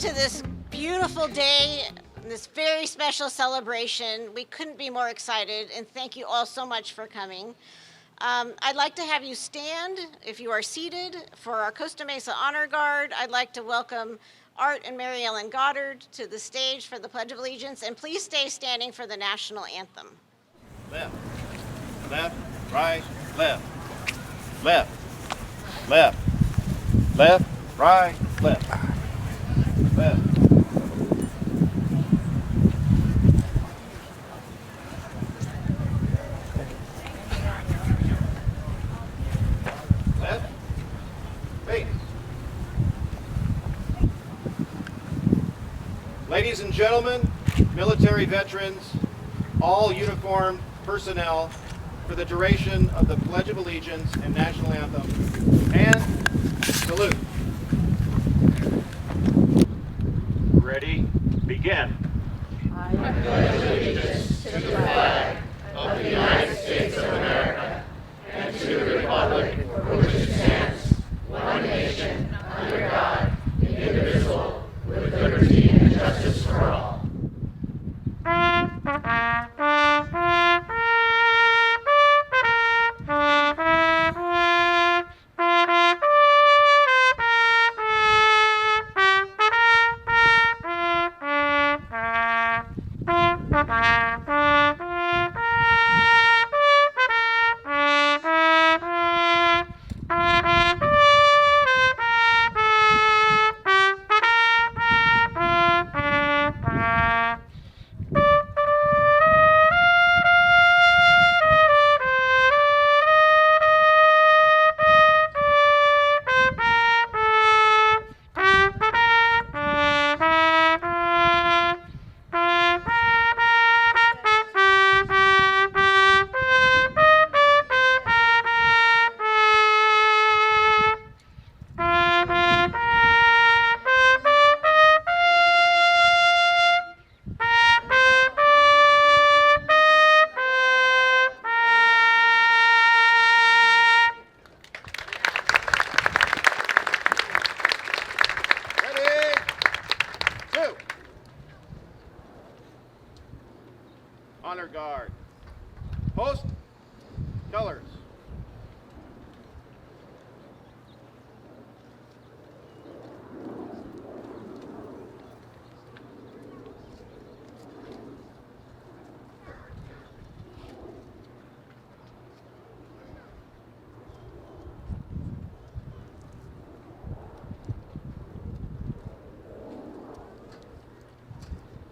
to this beautiful day, this very special celebration. We couldn't be more excited, and thank you all so much for coming. I'd like to have you stand, if you are seated, for our Costa Mesa Honor Guard. I'd like to welcome Art and Mary Ellen Goddard to the stage for the Pledge of Allegiance, and please stay standing for the national anthem. Left, left, right, left, left, left, left, right, left, left. Left, face. Ladies and gentlemen, military veterans, all uniformed personnel, for the duration of the Pledge of Allegiance and National Anthem, and salute. Ready, begin. I pledge allegiance to the flag of the United States of America and to the republic for which it stands, one nation, under God, indivisible, with liberty and justice for all. Honor Guard. Post colors.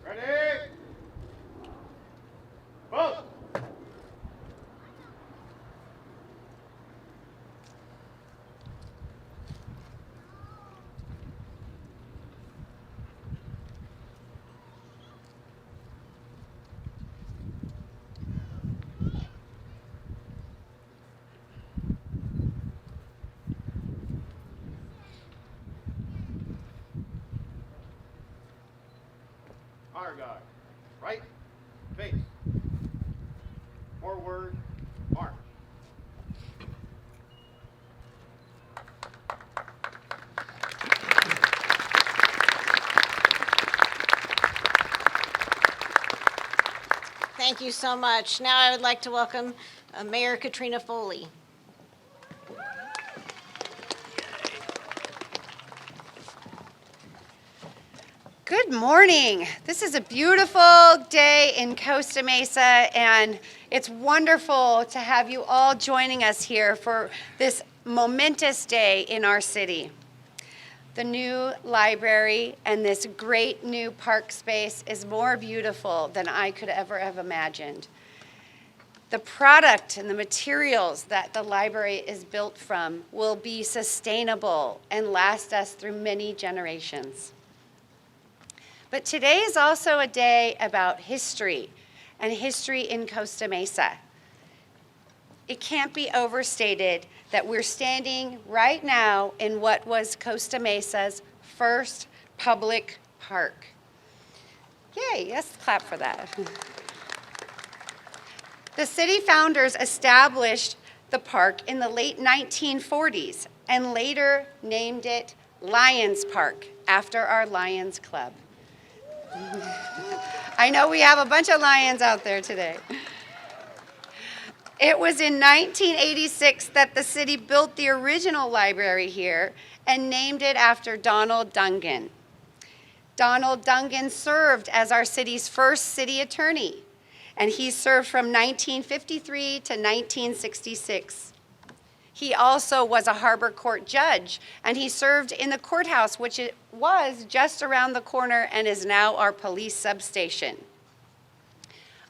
Ready? Post. Honor Guard. Right, face. Forward, march. Thank you so much. Now I would like to welcome Mayor Katrina Foley. Good morning. This is a beautiful day in Costa Mesa, and it's wonderful to have you all joining us here for this momentous day in our city. The new library and this great new park space is more beautiful than I could ever have imagined. The product and the materials that the library is built from will be sustainable and last us through many generations. But today is also a day about history, and history in Costa Mesa. It can't be overstated that we're standing right now in what was Costa Mesa's first public park. Yay, let's clap for that. The city founders established the park in the late 1940s and later named it Lions Park after our Lions Club. I know we have a bunch of lions out there today. It was in 1986 that the city built the original library here and named it after Donald Dungan. Donald Dungan served as our city's first city attorney, and he served from 1953 to 1966. He also was a Harbor Court judge, and he served in the courthouse, which it was just around the corner and is now our police substation.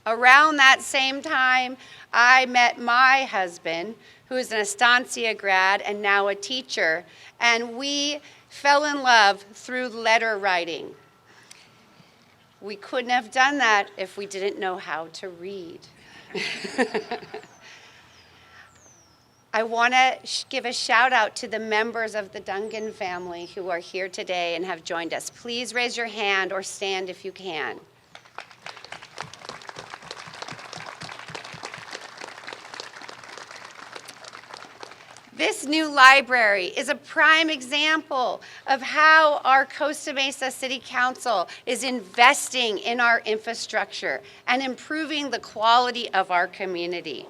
Around that same time, I met my husband, who is an Estancia grad and now a teacher, and we fell in love through letter writing. We couldn't have done that if we didn't know how to read. I want to give a shout out to the members of the Dungan family who are here today and have joined us. Please raise your hand or stand if you can. This new library is a prime example of how our Costa Mesa City Council is investing in our infrastructure and improving the quality of our community.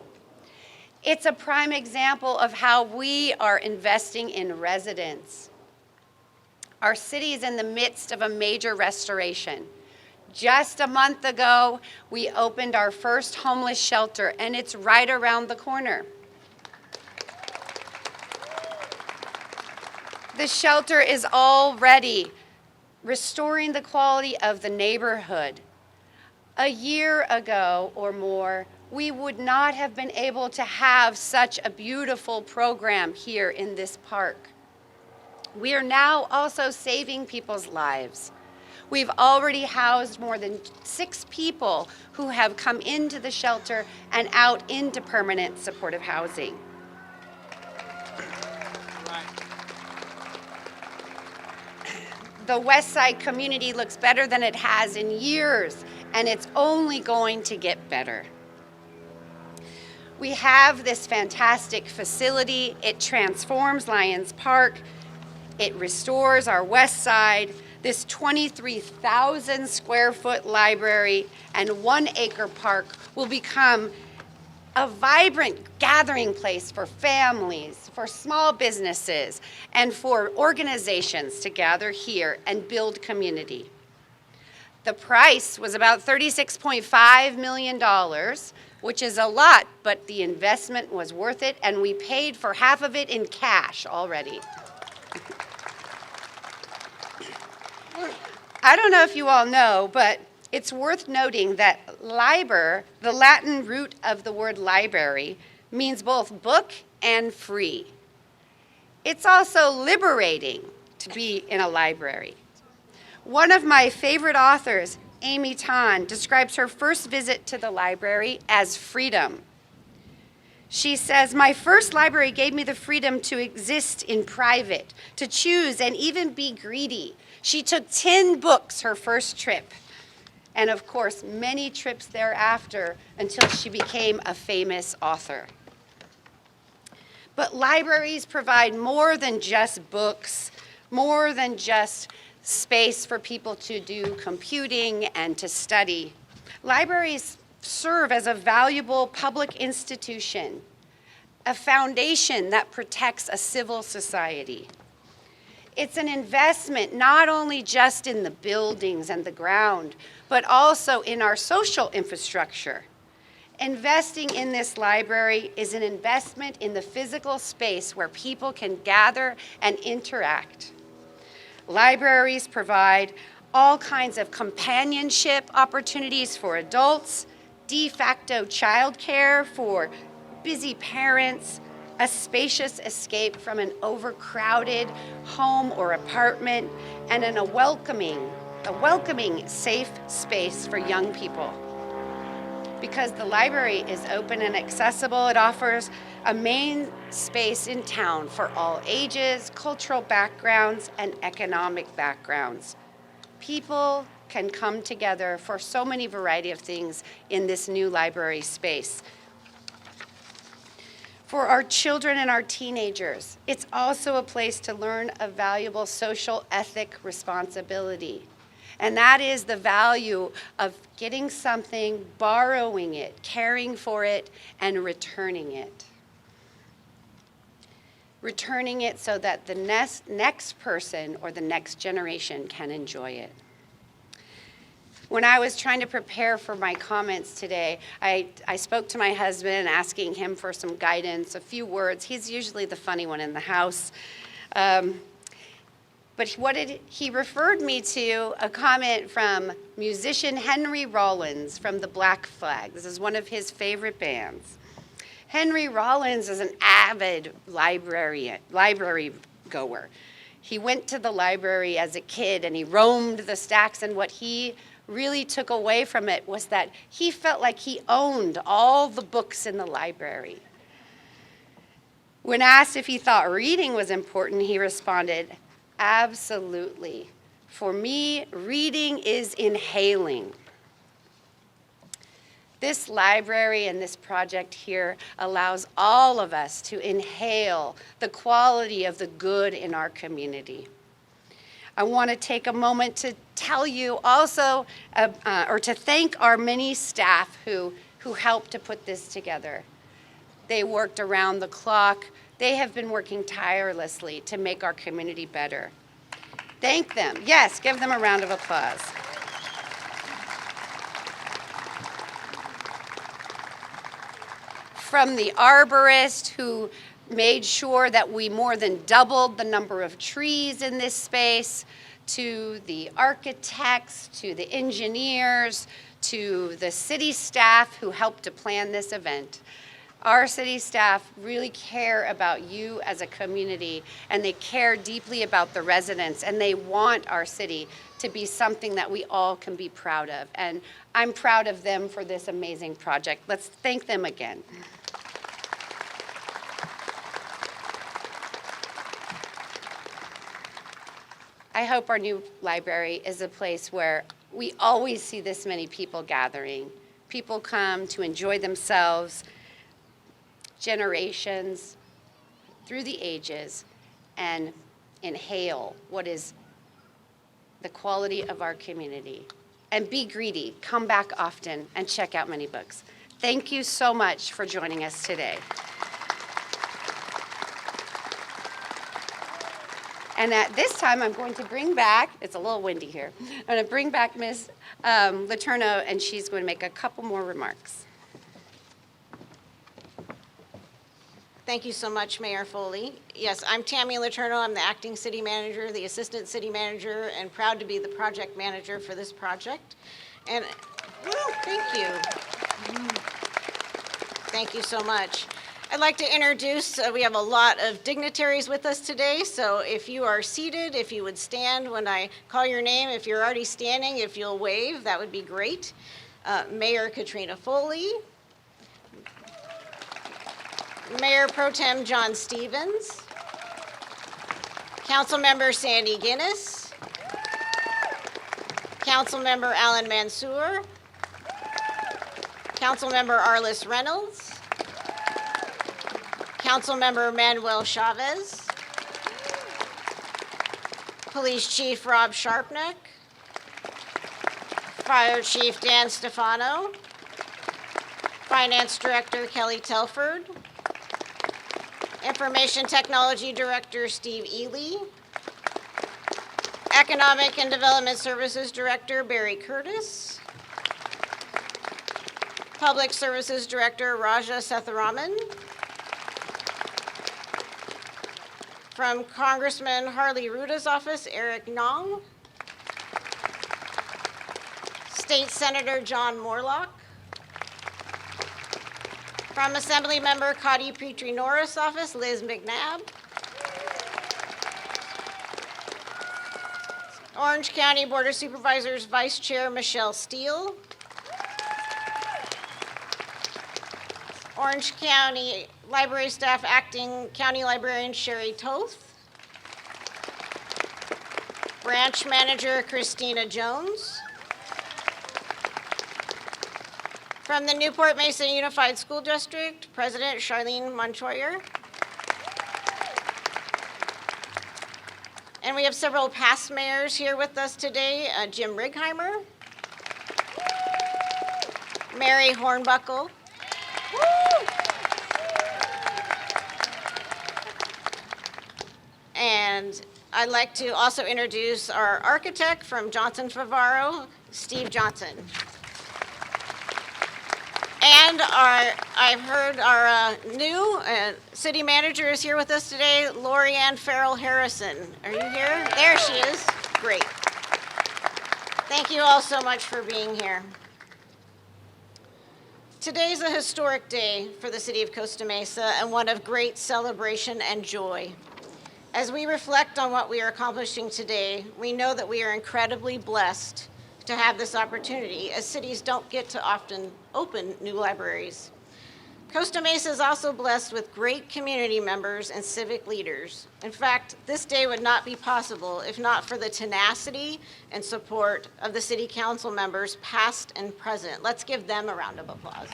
It's a prime example of how we are investing in residents. Our city is in the midst of a major restoration. Just a month ago, we opened our first homeless shelter, and it's right around the corner. The shelter is already restoring the quality of the neighborhood. A year ago or more, we would not have been able to have such a beautiful program here in this park. We are now also saving people's lives. We've already housed more than 6 people who have come into the shelter and out into permanent supportive housing. The West Side community looks better than it has in years, and it's only going to get better. We have this fantastic facility. It transforms Lions Park. It restores our West Side. This 23,000 square foot library and 1 acre park will become a vibrant gathering place for families, for small businesses, and for organizations to gather here and build community. The price was about $36.5 million, which is a lot, but the investment was worth it, and we paid for half of it in cash already. I don't know if you all know, but it's worth noting that liber, the Latin root of the word library, means both book and free. It's also liberating to be in a library. One of my favorite authors, Amy Tan, describes her first visit to the library as freedom. She says, "My first library gave me the freedom to exist in private, to choose and even be greedy. She took 10 books her first trip, and of course, many trips thereafter until she became a famous author." But libraries provide more than just books, more than just space for people to do computing and to study. Libraries serve as a valuable public institution, a foundation that protects a civil society. It's an investment not only just in the buildings and the ground, but also in our social infrastructure. Investing in this library is an investment in the physical space where people can gather and interact. Libraries provide all kinds of companionship opportunities for adults, de facto childcare for busy parents, a spacious escape from an overcrowded home or apartment, and a welcoming, safe space for young people. Because the library is open and accessible, it offers a main space in town for all ages, cultural backgrounds, and economic backgrounds. People can come together for so many variety of things in this new library space. For our children and our teenagers, it's also a place to learn a valuable social ethic responsibility. And that is the value of getting something, borrowing it, caring for it, and returning it. Returning it so that the next person or the next generation can enjoy it. When I was trying to prepare for my comments today, I spoke to my husband asking him for some guidance, a few words. He's usually the funny one in the house. But he referred me to a comment from musician Henry Rollins from the Black Flag. This is one of his favorite bands. Henry Rollins is an avid library goer. He went to the library as a kid and he roamed the stacks, and what he really took away from it was that he felt like he owned all the books in the library. When asked if he thought reading was important, he responded, "Absolutely. For me, reading is inhaling." This library and this project here allows all of us to inhale the quality of the good in our community. I want to take a moment to tell you also, or to thank our many staff who helped to put this together. They worked around the clock. They have been working tirelessly to make our community better. Thank them. Yes, give them a round of applause. From the arborist who made sure that we more than doubled the number of trees in this space, to the architects, to the engineers, to the city staff who helped to plan this event. Our city staff really care about you as a community, and they care deeply about the residents, and they want our city to be something that we all can be proud of. And I'm proud of them for this amazing project. Let's thank them again. I hope our new library is a place where we always see this many people gathering. People come to enjoy themselves, generations, through the ages, and inhale what is the quality of our community. And be greedy, come back often, and check out many books. Thank you so much for joining us today. And at this time, I'm going to bring back, it's a little windy here, I'm going to bring back Ms. Letourneau, and she's going to make a couple more remarks. Thank you so much, Mayor Foley. Yes, I'm Tammy Letourneau. I'm the acting city manager, the assistant city manager, and proud to be the project manager for this project. And thank you. Thank you so much. I'd like to introduce, we have a lot of dignitaries with us today, so if you are seated, if you would stand when I call your name. If you're already standing, if you'll wave, that would be great. Mayor Katrina Foley, Mayor Pro Tem John Stevens, Councilmember Sandy Guinness, Councilmember Alan Mansour, Councilmember Arliss Reynolds, Councilmember Manuel Chavez, Police Chief Rob Sharpneck, Fire Chief Dan Stefano, Finance Director Kelly Telford, Information Technology Director Steve Ely, Economic and Development Services Director Barry Curtis, Public Services Director Raja Sethuraman, from Congressman Harley Ruda's office, Eric Nong, State Senator John Morlock, from Assemblymember Cotty Petrie Norris' office, Liz McNabb, Orange County Board of Supervisors Vice Chair Michelle Steele, Orange County Library Staff Acting County Librarian Sherry Toth, Branch Manager Christina Jones, From the Newport Mesa Unified School District, President Charlene Montoyer. And we have several past mayors here with us today, Jim Righeimer, Mary Hornbuckle, and I'd like to also introduce our architect from Johnson Favaro, Steve Johnson. And I've heard our new city manager is here with us today, Lori Ann Farrell Harrison. Are you here? There she is. Great. Thank you all so much for being here. Today's a historic day for the city of Costa Mesa and one of great celebration and joy. As we reflect on what we are accomplishing today, we know that we are incredibly blessed to have this opportunity, as cities don't get to often open new libraries. Costa Mesa is also blessed with great community members and civic leaders. In fact, this day would not be possible if not for the tenacity and support of the city council members, past and present. Let's give them a round of applause.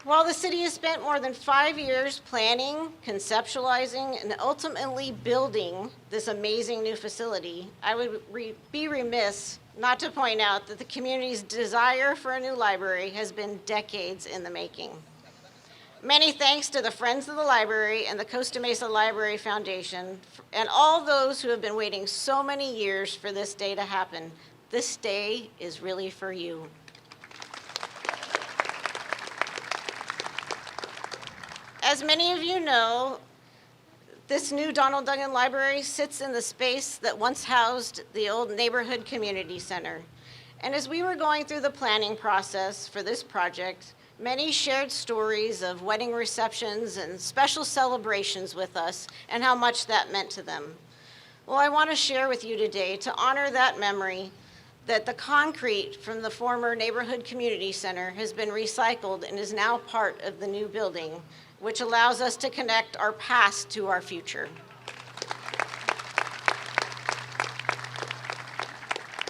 While the city has spent more than 5 years planning, conceptualizing, and ultimately building this amazing new facility, I would be remiss not to point out that the community's desire for a new library has been decades in the making. Many thanks to the Friends of the Library and the Costa Mesa Library Foundation and all those who have been waiting so many years for this day to happen. This day is really for you. As many of you know, this new Donald Duggan Library sits in the space that once housed the old Neighborhood Community Center. And as we were going through the planning process for this project, many shared stories of wedding receptions and special celebrations with us and how much that meant to them. Well, I want to share with you today, to honor that memory, that the concrete from the former Neighborhood Community Center has been recycled and is now part of the new building, which allows us to connect our past to our future.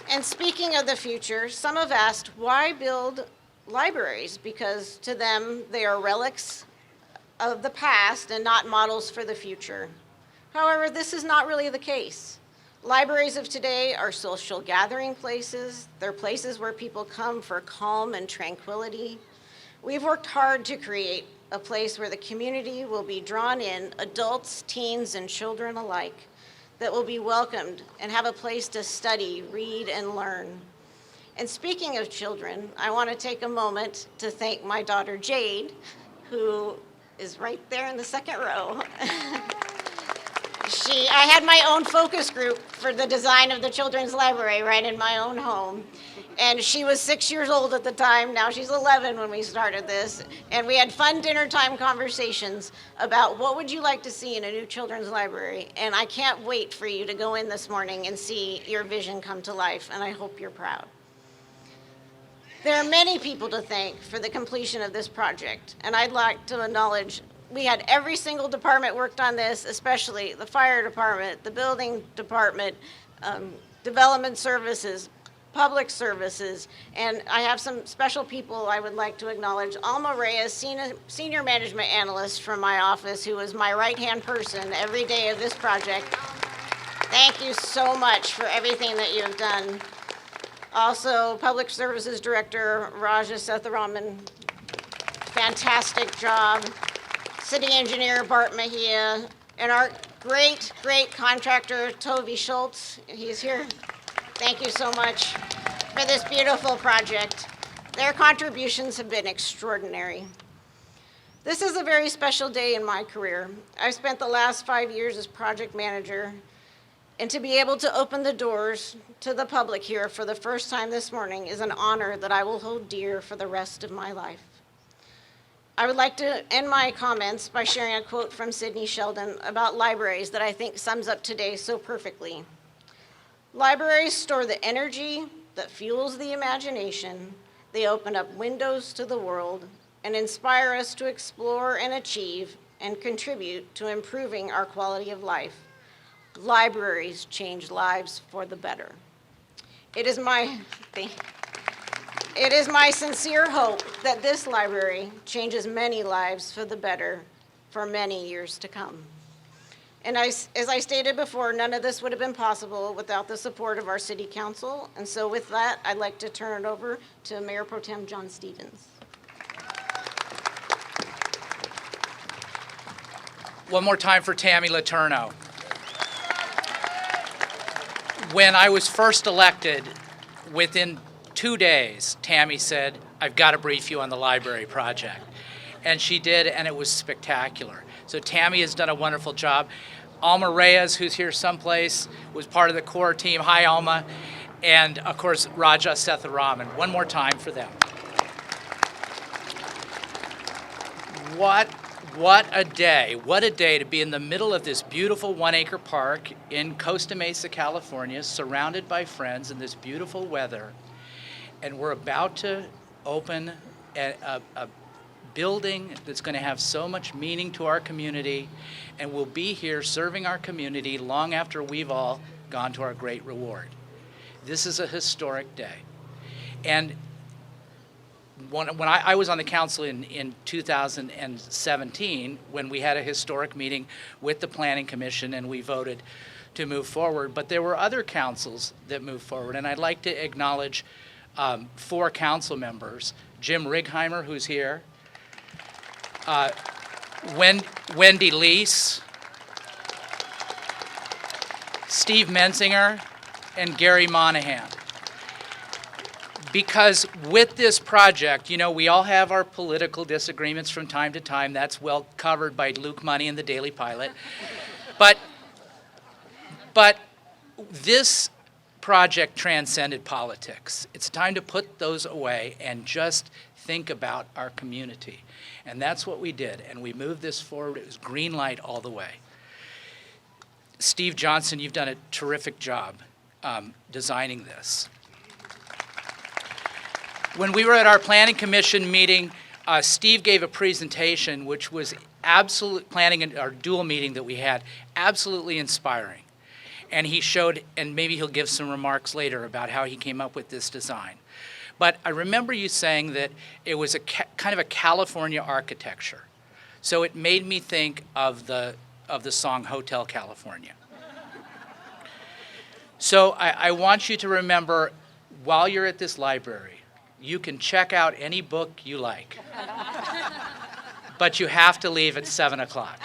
And speaking of the future, some have asked, why build libraries? Because to them, they are relics of the past and not models for the future. However, this is not really the case. Libraries of today are social gathering places. They're places where people come for calm and tranquility. We've worked hard to create a place where the community will be drawn in, adults, teens, and children alike, that will be welcomed and have a place to study, read, and learn. And speaking of children, I want to take a moment to thank my daughter Jade, who is right there in the second row. I had my own focus group for the design of the children's library right in my own home. And she was 6 years old at the time. Now she's 11 when we started this. And we had fun dinner time conversations about what would you like to see in a new children's library. And I can't wait for you to go in this morning and see your vision come to life. And I hope you're proud. There are many people to thank for the completion of this project. And I'd like to acknowledge we had every single department worked on this, especially the fire department, the building department, development services, public services, and I have some special people I would like to acknowledge. Alma Reyes, senior management analyst from my office, who was my right-hand person every day of this project. Thank you so much for everything that you have done. Also, Public Services Director Raja Setharaman, fantastic job. City Engineer Bart Mejia, and our great contractor Toby Schultz, he's here. Thank you so much for this beautiful project. Their contributions have been extraordinary. This is a very special day in my career. I've spent the last 5 years as project manager, and to be able to open the doors to the public here for the first time this morning is an honor that I will hold dear for the rest of my life. I would like to end my comments by sharing a quote from Sidney Sheldon about libraries that I think sums up today so perfectly. Libraries store the energy that fuels the imagination. They open up windows to the world and inspire us to explore and achieve and contribute to improving our quality of life. Libraries change lives for the better. It is my, it is my sincere hope that this library changes many lives for the better for many years to come. And as I stated before, none of this would have been possible without the support of our city council. And so with that, I'd like to turn it over to Mayor Pro Tem John Stevens. One more time for Tammy Letourneau. When I was first elected, within 2 days, Tammy said, "I've got to brief you on the library project." And she did, and it was spectacular. So Tammy has done a wonderful job. Alma Reyes, who's here someplace, was part of the core team. Hi, Alma. And of course, Raja Setharaman. One more time for them. What a day. What a day to be in the middle of this beautiful 1-acre park in Costa Mesa, California, surrounded by friends in this beautiful weather. And we're about to open a building that's going to have so much meaning to our community, and we'll be here serving our community long after we've all gone to our great reward. This is a historic day. And when I was on the council in 2017, when we had a historic meeting with the Planning Commission and we voted to move forward, but there were other councils that moved forward, and I'd like to acknowledge 4 council members: Jim Righeimer, who's here, Wendy Leese, Steve Menzinger, and Gary Monahan. Because with this project, you know, we all have our political disagreements from time to time. That's well covered by Luke Money and the Daily Pilot. But this project transcended politics. It's time to put those away and just think about our community. And that's what we did. And we moved this forward. It was green light all the way. Steve Johnson, you've done a terrific job designing this. When we were at our Planning Commission meeting, Steve gave a presentation which was our dual meeting that we had, absolutely inspiring. And he showed, and maybe he'll give some remarks later about how he came up with this design. But I remember you saying that it was kind of a California architecture. So it made me think of the song Hotel California. So I want you to remember, while you're at this library, you can check out any book you like, but you have to leave at 7 o'clock.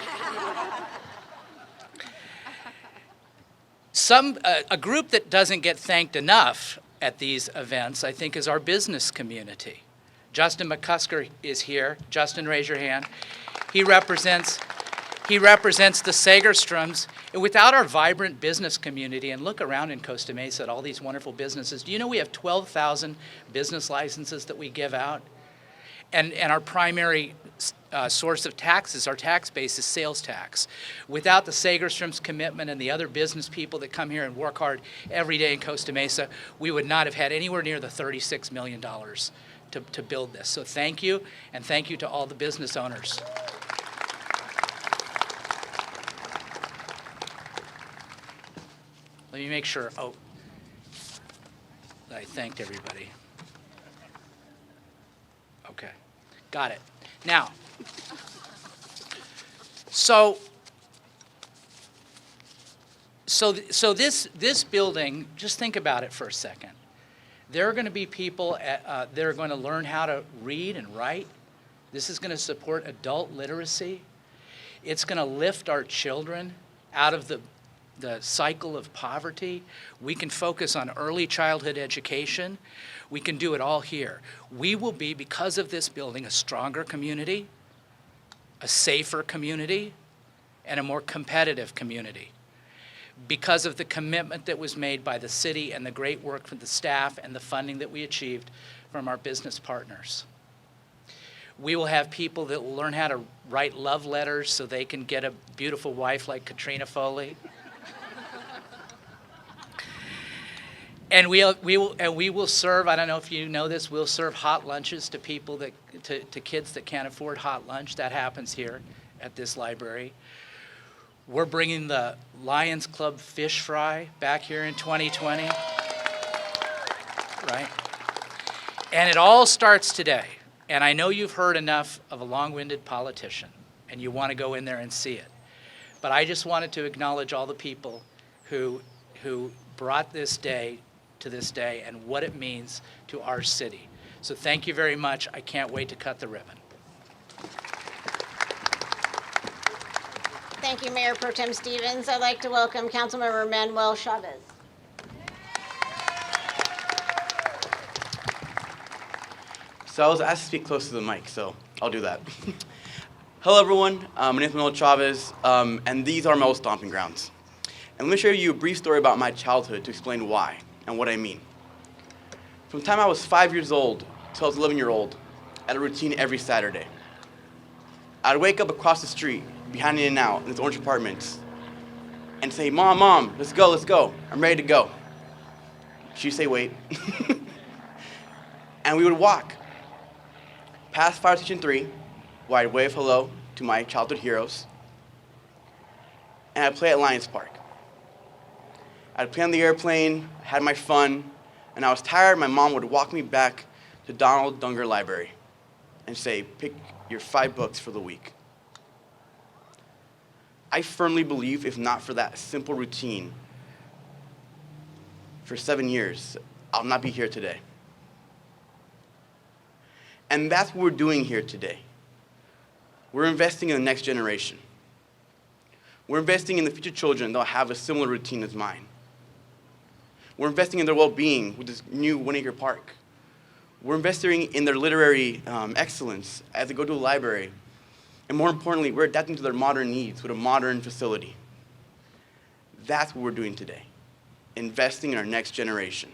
A group that doesn't get thanked enough at these events, I think, is our business community. Justin McCusker is here. Justin, raise your hand. He represents the Sagerstroms. And without our vibrant business community, and look around in Costa Mesa at all these wonderful businesses, do you know we have 12,000 business licenses that we give out? And our primary source of taxes, our tax base, is sales tax. Without the Sagerstroms' commitment and the other business people that come here and work hard every day in Costa Mesa, we would not have had anywhere near the $36 million to build this. So thank you, and thank you to all the business owners. Let me make sure, that I thanked everybody. Okay, got it. Now, so this building, just think about it for a second. There are going to be people that are going to learn how to read and write. This is going to support adult literacy. It's going to lift our children out of the cycle of poverty. We can focus on early childhood education. We can do it all here. We will be, because of this building, a stronger community, a safer community, and a more competitive community, because of the commitment that was made by the city and the great work from the staff and the funding that we achieved from our business partners. We will have people that will learn how to write love letters so they can get a beautiful wife like Katrina Foley. And we will serve, I don't know if you know this, we'll serve hot lunches to people to kids that can't afford hot lunch. That happens here at this library. We're bringing the Lions Club fish fry back here in 2020. right? And it all starts today. And I know you've heard enough of a long-winded politician, and you want to go in there and see it. But I just wanted to acknowledge all the people who brought this day to this day and what it means to our city. So thank you very much. I can't wait to cut the ribbon. Thank you, Mayor Pro Tem Stevens. I'd like to welcome Councilmember Manuel Chavez. So I was asked to speak close to the mic, so I'll do that. Hello, everyone. My name is Manuel Chavez, and these are my old stomping grounds. And let me share you a brief story about my childhood to explain why and what I mean. From the time I was 5 years old till I was 11-year-old, I had a routine every Saturday. I'd wake up across the street, behind In-N-Out, in its orange apartments, and say, Mom, let's go, I'm ready to go. She'd say, wait. And we would walk past Fire Station 3, where I'd wave hello to my childhood heroes, and I'd play at Lions Park. I'd play on the airplane, had my fun, and I was tired, my mom would walk me back to Donald Dunger Library and say, pick your 5 books for the week. I firmly believe if not for that simple routine, for 7 years, I'll not be here today. And that's what we're doing here today. We're investing in the next generation. We're investing in the future children that'll have a similar routine as mine. We're investing in their well-being with this new 1 acre park. We're investing in their literary excellence as they go to a library. And more importantly, we're adapting to their modern needs with a modern facility. That's what we're doing today, investing in our next generation.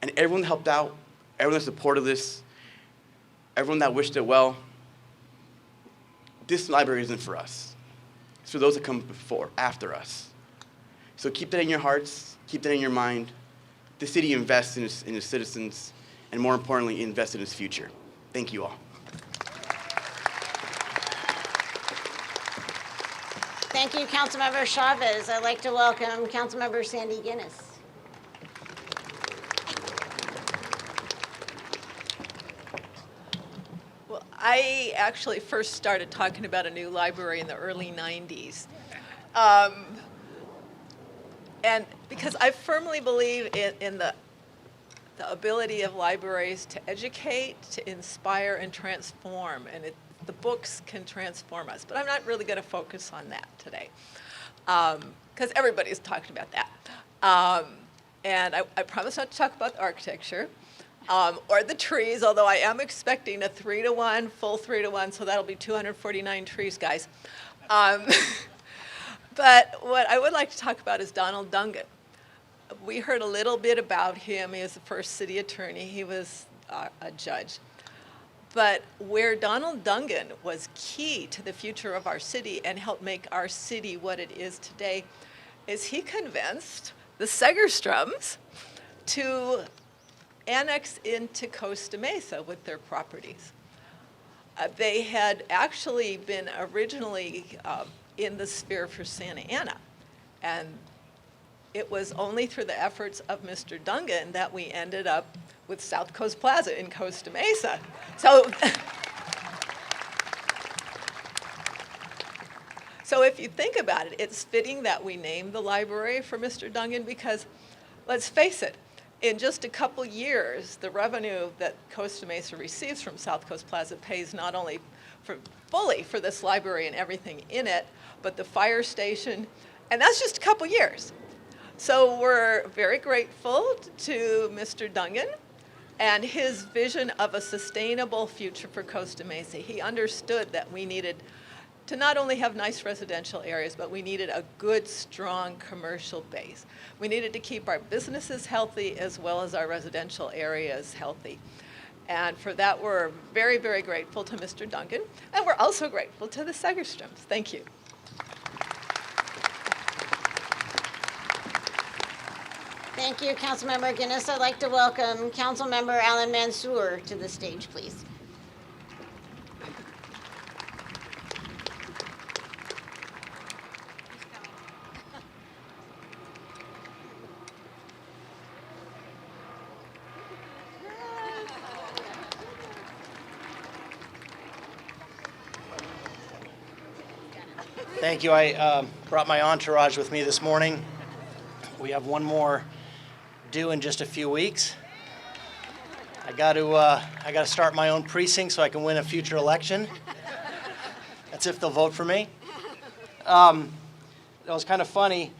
And everyone that helped out, everyone that supported this, everyone that wished it well, this library isn't for us. It's for those that come after us. So keep that in your hearts, keep that in your mind. The city invests in its citizens, and more importantly, invests in its future. Thank you all. Thank you, Councilmember Chavez. I'd like to welcome Councilmember Sandy Guinness. Well, I actually first started talking about a new library in the early 90s. And because I firmly believe in the ability of libraries to educate, to inspire, and transform. And the books can transform us. But I'm not really going to focus on that today, because everybody's talking about that. And I promise not to talk about the architecture or the trees, although I am expecting a 3-to-1, full 3-to-1, so that'll be 249 trees, guys. But what I would like to talk about is Donald Dungan. We heard a little bit about him. He was the first city attorney. He was a judge. But where Donald Dungan was key to the future of our city and helped make our city what it is today is he convinced the Segerstroms to annex into Costa Mesa with their properties. They had actually been originally in the sphere for Santa Ana. And it was only through the efforts of Mr. Dungan that we ended up with South Coast Plaza in Costa Mesa. So if you think about it, it's fitting that we name the library for Mr. Dungan because, let's face it, in just a couple years, the revenue that Costa Mesa receives from South Coast Plaza pays not only fully for this library and everything in it, but the fire station, and that's just a couple years. So we're very grateful to Mr. Dungan and his vision of a sustainable future for Costa Mesa. He understood that we needed to not only have nice residential areas, but we needed a good, strong commercial base. We needed to keep our businesses healthy as well as our residential areas healthy. And for that, we're very, very grateful to Mr. Dungan, and we're also grateful to the Segerstroms. Thank you. Thank you, Councilmember Guinness. I'd like to welcome Councilmember Alan Mansour to the stage, please. Thank you. I brought my entourage with me this morning. We have one more due in just a few weeks. I got to start my own precinct so I can win a future election. That's if they'll vote for me. That was kind of funny.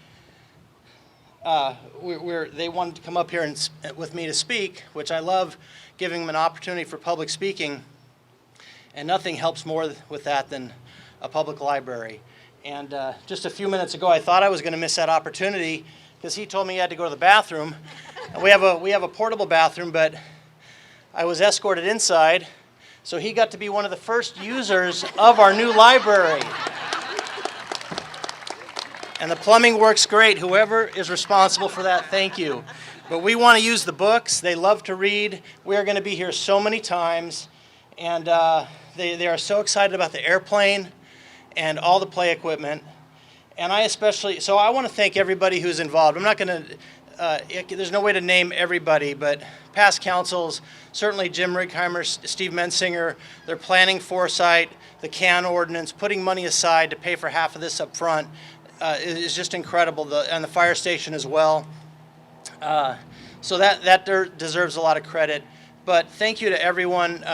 They wanted to come up here and with me to speak, which I love, giving them an opportunity for public speaking. And nothing helps more with that than a public library. And just a few minutes ago, I thought I was going to miss that opportunity because he told me he had to go to the bathroom. And we have a portable bathroom, but I was escorted inside, so he got to be one of the first users of our new library. And the plumbing works great. Whoever is responsible for that, thank you. But we want to use the books. They love to read. We are going to be here so many times. And they are so excited about the airplane and all the play equipment. And I want to thank everybody who's involved. I'm not going to, there's no way to name everybody, but past councils, certainly Jim Righeimer, Steve Mensinger, their planning foresight, the CAN ordinance, putting money aside to pay for half of this up front is just incredible, and the fire station as well. So that deserves a lot of credit. But thank you to everyone,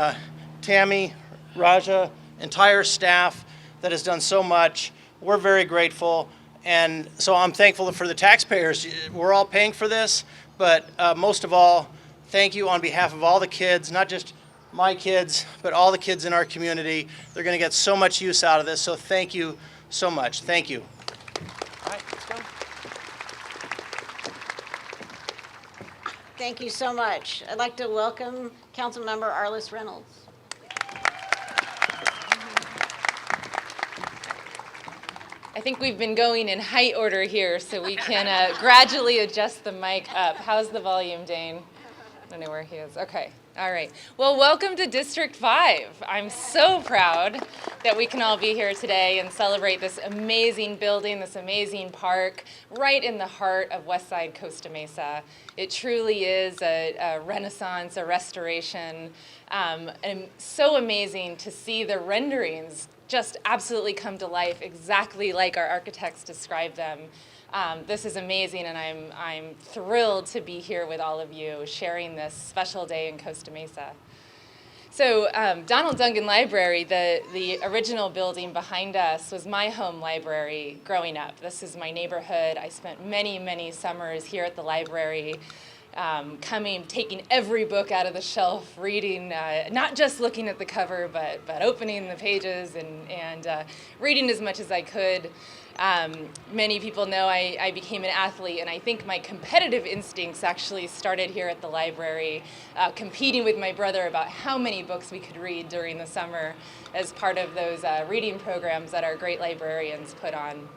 Tammy, Raja, entire staff that has done so much. We're very grateful. And so I'm thankful for the taxpayers. We're all paying for this, but most of all, thank you on behalf of all the kids, not just my kids, but all the kids in our community. They're going to get so much use out of this, so thank you so much. Thank you. All right, let's go. Thank you so much. I'd like to welcome Councilmember Arliss Reynolds. I think we've been going in height order here, so we can gradually adjust the mic up. How's the volume, Dane? I don't know where he is. Okay. All right. Well, welcome to District 5. I'm so proud that we can all be here today and celebrate this amazing building, this amazing park, right in the heart of Westside Costa Mesa. It truly is a renaissance, a restoration, and so amazing to see the renderings just absolutely come to life exactly like our architects described them. This is amazing, and I'm thrilled to be here with all of you sharing this special day in Costa Mesa. So Donald Dungan Library, the original building behind us, was my home library growing up. This is my neighborhood. I spent many, many summers here at the library, taking every book out of the shelf, reading, not just looking at the cover, but opening the pages and reading as much as I could. Many people know I became an athlete, and I think my competitive instincts actually started here at the library, competing with my brother about how many books we could read during the summer as part of those reading programs that our great librarians put on.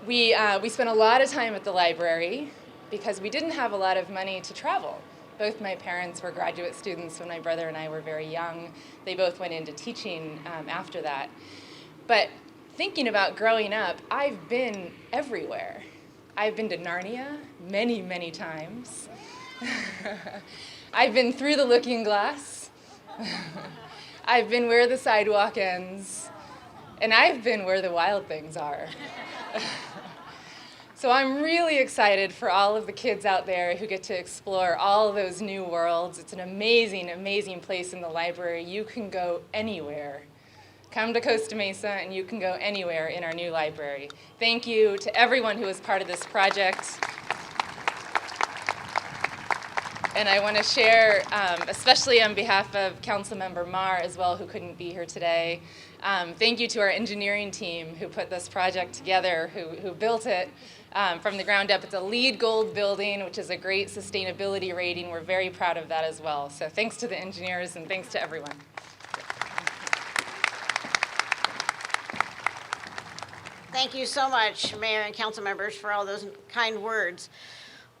We spent a lot of time at the library because we didn't have a lot of money to travel. Both my parents were graduate students when my brother and I were very young. They both went into teaching after that. But thinking about growing up, I've been everywhere. I've been to Narnia many, many times. I've been through the Looking Glass. I've been where the sidewalk ends. And I've been where the wild things are. So I'm really excited for all of the kids out there who get to explore all those new worlds. It's an amazing, amazing place in the library. You can go anywhere. Come to Costa Mesa and you can go anywhere in our new library. Thank you to everyone who was part of this project. And I want to share, especially on behalf of Councilmember Mar as well, who couldn't be here today. Thank you to our engineering team who put this project together, who built it from the ground up. It's a LEED Gold building, which is a great sustainability rating. We're very proud of that as well. So thanks to the engineers and thanks to everyone. Thank you so much, Mayor and council members, for all those kind words.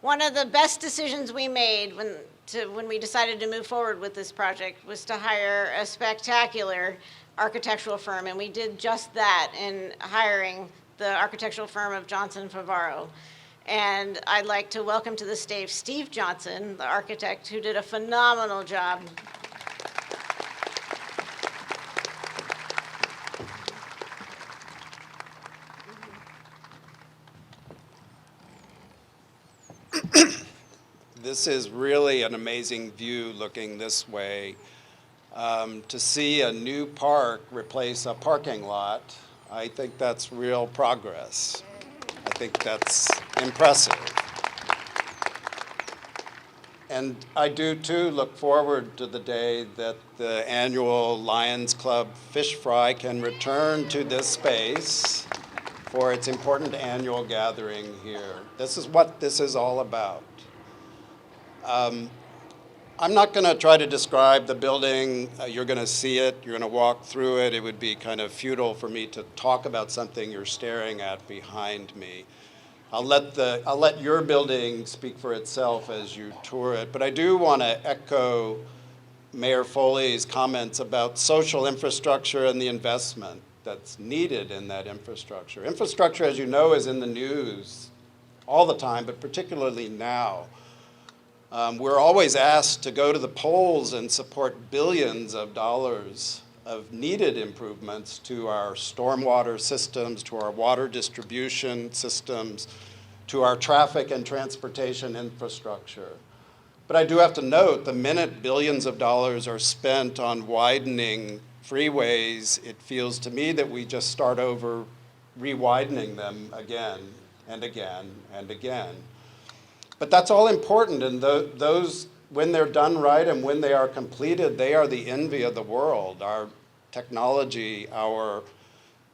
One of the best decisions we made when we decided to move forward with this project was to hire a spectacular architectural firm, and we did just that in hiring the architectural firm of Johnson Favaro. And I'd like to welcome to the stage Steve Johnson, the architect, who did a phenomenal job. This is really an amazing view looking this way. To see a new park replace a parking lot, I think that's real progress. I think that's impressive. And I do too look forward to the day that the annual Lions Club Fish Fry can return to this space for its important annual gathering here. This is what this is all about. I'm not going to try to describe the building. You're going to see it. You're going to walk through it. It would be kind of futile for me to talk about something you're staring at behind me. I'll let your building speak for itself as you tour it. But I do want to echo Mayor Foley's comments about social infrastructure and the investment that's needed in that infrastructure. Infrastructure, as you know, is in the news all the time, but particularly now. We're always asked to go to the polls and support billions of dollars of needed improvements to our stormwater systems, to our water distribution systems, to our traffic and transportation infrastructure. But I do have to note, the minute billions of dollars are spent on widening freeways, it feels to me that we just start over re-widening them again and again and again. But that's all important, and those, when they're done right and when they are completed, they are the envy of the world. Our technology, our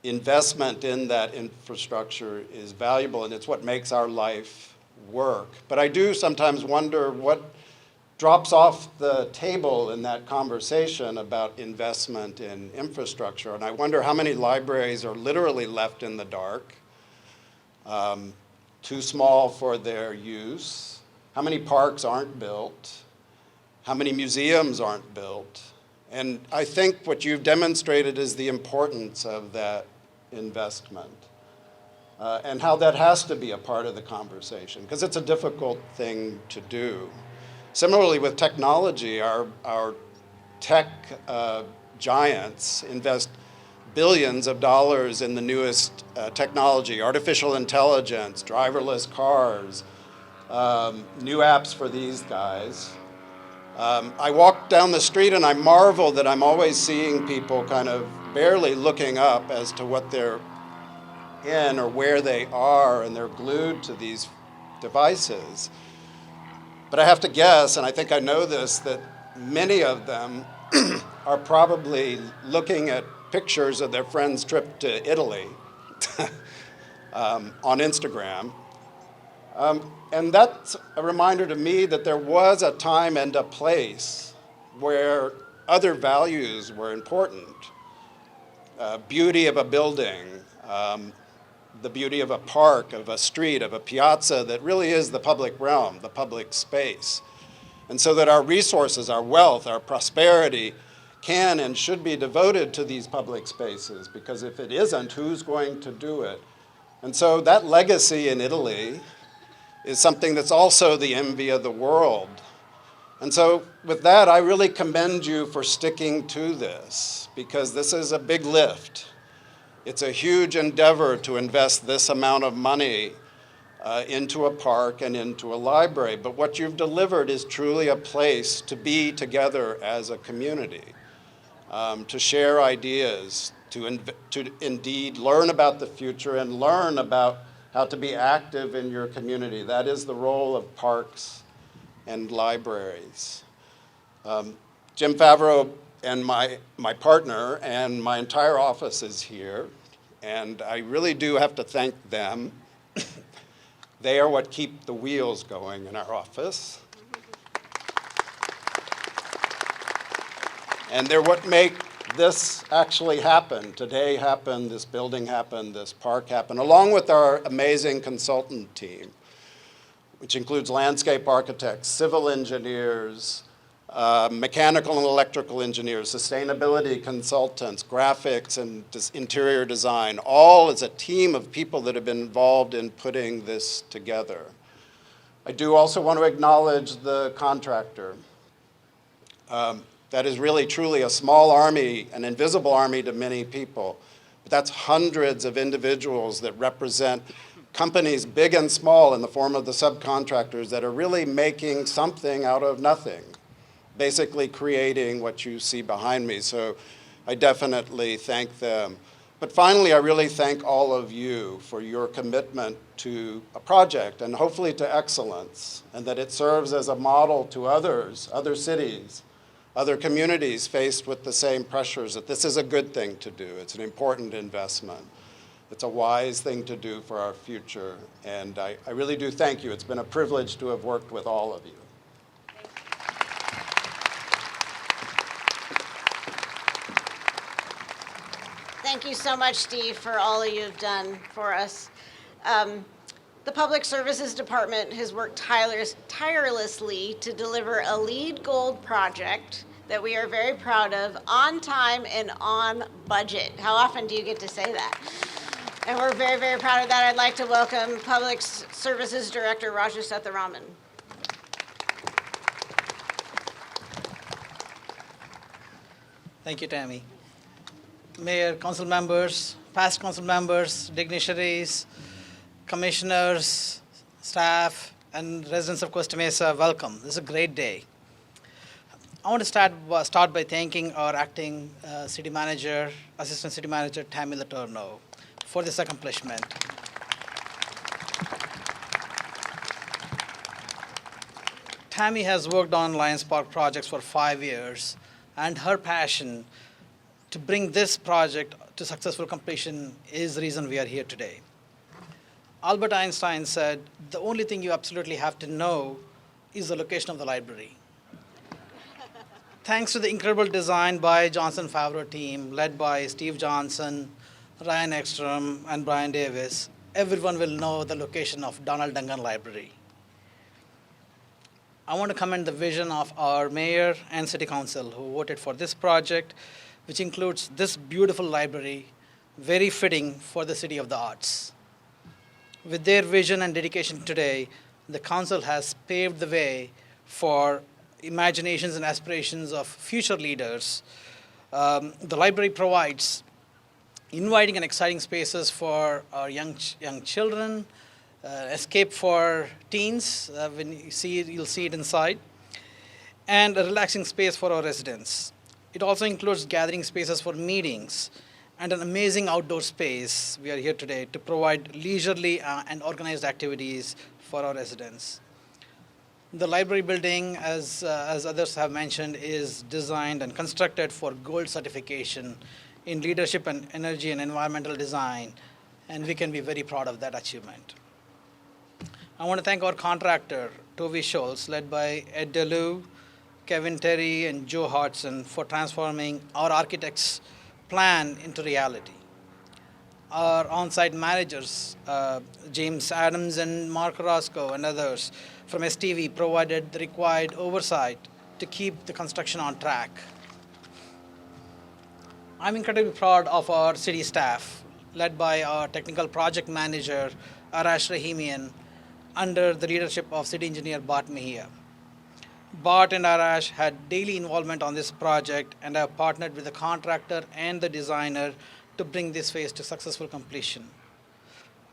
investment in that infrastructure is valuable, and it's what makes our life work. But I do sometimes wonder what drops off the table in that conversation about investment in infrastructure, and I wonder how many libraries are literally left in the dark, too small for their use, how many parks aren't built, how many museums aren't built. And I think what you've demonstrated is the importance of that investment and how that has to be a part of the conversation, because it's a difficult thing to do. Similarly with technology, our tech giants invest billions of dollars in the newest technology, artificial intelligence, driverless cars, new apps for these guys. I walk down the street and I marvel that I'm always seeing people kind of barely looking up as to what they're in or where they are, and they're glued to these devices. But I have to guess, and I think I know this, that many of them are probably looking at pictures of their friend's trip to Italy on Instagram. And that's a reminder to me that there was a time and a place where other values were important. Beauty of a building, the beauty of a park, of a street, of a piazza that really is the public realm, the public space. And so that our resources, our wealth, our prosperity can and should be devoted to these public spaces, because if it isn't, who's going to do it? And so that legacy in Italy is something that's also the envy of the world. And so with that, I really commend you for sticking to this, because this is a big lift. It's a huge endeavor to invest this amount of money into a park and into a library. But what you've delivered is truly a place to be together as a community, to share ideas, to indeed learn about the future and learn about how to be active in your community. That is the role of parks and libraries. Jim Favreau and my partner and my entire office is here, and I really do have to thank them. They are what keep the wheels going in our office. And they're what make this actually happen, today happen, this building happen, this park happen, along with our amazing consultant team, which includes landscape architects, civil engineers, mechanical and electrical engineers, sustainability consultants, graphics and interior design, all as a team of people that have been involved in putting this together. I do also want to acknowledge the contractor. That is really truly a small army, an invisible army to many people. But that's hundreds of individuals that represent companies, big and small, in the form of the subcontractors that are really making something out of nothing, basically creating what you see behind me. So I definitely thank them. But finally, I really thank all of you for your commitment to a project and hopefully to excellence, and that it serves as a model to others, other cities, other communities faced with the same pressures, that this is a good thing to do. It's an important investment. It's a wise thing to do for our future. And I really do thank you. It's been a privilege to have worked with all of you. Thank you so much, Steve, for all you've done for us. The Public Services Department has worked tirelessly to deliver a LEED Gold project that we are very proud of, on time and on budget. How often do you get to say that? And we're very, very proud of that. I'd like to welcome Public Services Director Raju Sethuraman. Thank you, Tammy. Mayor, council members, past council members, dignitaries, commissioners, staff, and residents of Costa Mesa, welcome. This is a great day. I want to start by thanking our acting city manager, assistant city manager, Tammy Letourneau, for this accomplishment. Tammy has worked on Lions Park projects for 5 years, and her passion to bring this project to successful completion is the reason we are here today. Albert Einstein said, the only thing you absolutely have to know is the location of the library. Thanks to the incredible design by Johnson Favreau team, led by Steve Johnson, Ryan Ekstrom, and Brian Davis, everyone will know the location of Donald Dungan Library. I want to commend the vision of our mayor and city council who voted for this project, which includes this beautiful library, very fitting for the City of the Arts. With their vision and dedication today, the council has paved the way for imaginations and aspirations of future leaders. The library provides inviting and exciting spaces for our young children, escape for teens, when you see it, you'll see it inside, and a relaxing space for our residents. It also includes gathering spaces for meetings and an amazing outdoor space. We are here today to provide leisurely and organized activities for our residents. The library building, as others have mentioned, is designed and constructed for gold certification in leadership and energy and environmental design, and we can be very proud of that achievement. I want to thank our contractor, Tovey Scholz, led by Ed DeLue, Kevin Terry, and Joe Hodgson, for transforming our architect's plan into reality. Our on-site managers, James Adams and Mark Roscoe and others from STV, provided the required oversight to keep the construction on track. I'm incredibly proud of our city staff, led by our technical project manager, Arash Rahimian, under the leadership of city engineer Bart Mejia. Bart and Arash had daily involvement on this project and have partnered with the contractor and the designer to bring this phase to successful completion.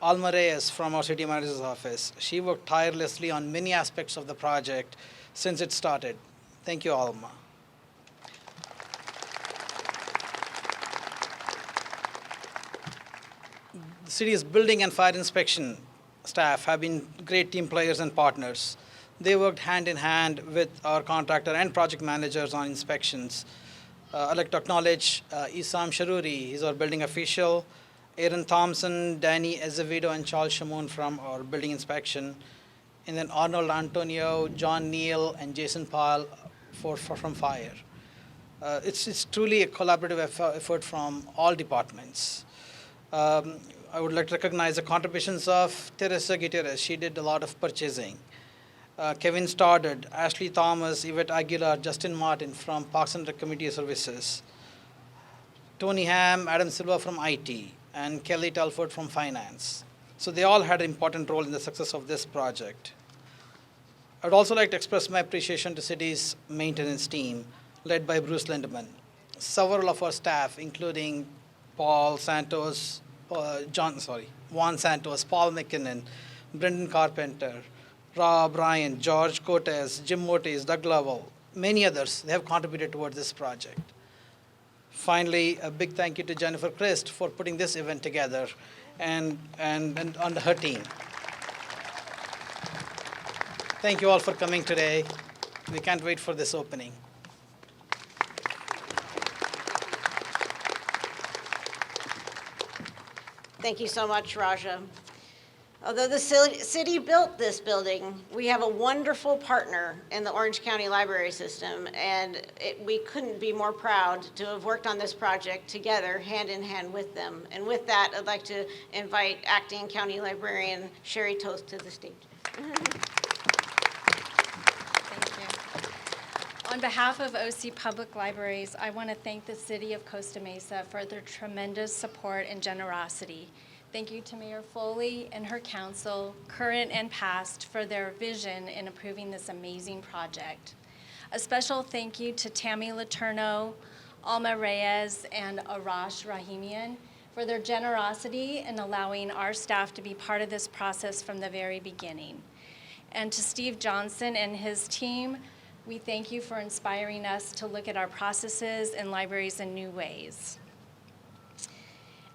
Alma Reyes from our city manager's office, she worked tirelessly on many aspects of the project since it started. Thank you, Alma. The city's building and fire inspection staff have been great team players and partners. They worked hand in hand with our contractor and project managers on inspections. I'd like to acknowledge Isam Sharuri, he's our building official, Aaron Thompson, Danny Azevedo, and Charles Shamoun from our building inspection, and then Arnold Antonio, John Neal, and Jason Paul from fire. It's truly a collaborative effort from all departments. I would like to recognize the contributions of Teresa Gutierrez. She did a lot of purchasing. Kevin Stoddard, Ashley Thomas, Yvette Aguilar, Justin Martin from Parks and Rec Community Services, Tony Ham, Adam Silva from IT, and Kelly Telford from Finance. So they all had an important role in the success of this project. I'd also like to express my appreciation to city's maintenance team, led by Bruce Lindemann. Several of our staff, including Paul Santos, Juan Santos, Paul McKinnon, Brendan Carpenter, Rob Ryan, George Cortez, Jim Motes, Doug Lovell, many others. They have contributed towards this project. Finally, a big thank you to Jennifer Christ for putting this event together and on her team. Thank you all for coming today. We can't wait for this opening. Thank you so much, Raja. Although the city built this building, we have a wonderful partner in the Orange County Library System, and we couldn't be more proud to have worked on this project together, hand in hand with them. And with that, I'd like to invite Acting County Librarian Sherry Toth to the stage. Thank you. On behalf of OC Public Libraries, I want to thank the City of Costa Mesa for their tremendous support and generosity. Thank you to Mayor Foley and her council, current and past, for their vision in approving this amazing project. A special thank you to Tammy Letourneau, Alma Reyes, and Arash Rahimian for their generosity in allowing our staff to be part of this process from the very beginning. And to Steve Johnson and his team, we thank you for inspiring us to look at our processes and libraries in new ways.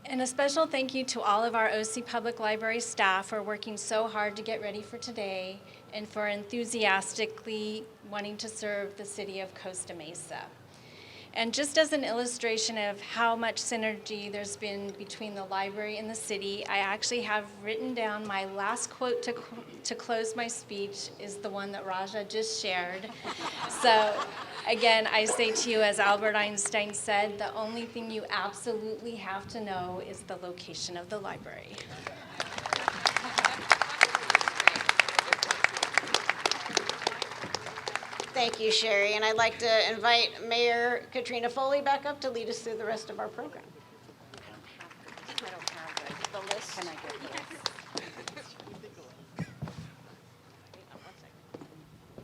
And a special thank you to all of our OC Public Library staff for working so hard to get ready for today and for enthusiastically wanting to serve the city of Costa Mesa. And just as an illustration of how much synergy there's been between the library and the city, I actually have written down my last quote to close my speech is the one that Raja just shared. So again, I say to you, as Albert Einstein said, the only thing you absolutely have to know is the location of the library. Thank you, Sherry. And I'd like to invite Mayor Katrina Foley back up to lead us through the rest of our program. I don't have the list. Can I get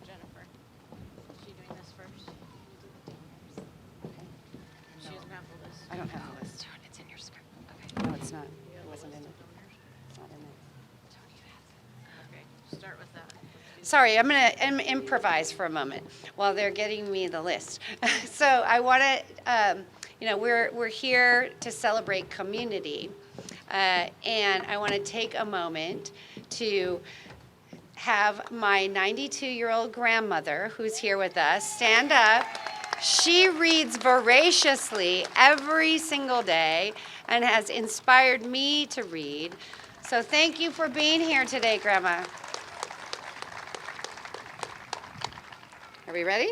Jennifer, is she doing this first? She doesn't have the list. I don't have the list. It's in your script. Okay. No, it's not. It wasn't in it. It's not in it. Okay, start with that. Sorry, I'm going to improvise for a moment while they're getting me the list. So I want to, we're here to celebrate community, and I want to take a moment to have my 92-year-old grandmother, who's here with us, stand up. She reads voraciously every single day and has inspired me to read. So thank you for being here today, Grandma. Are we ready?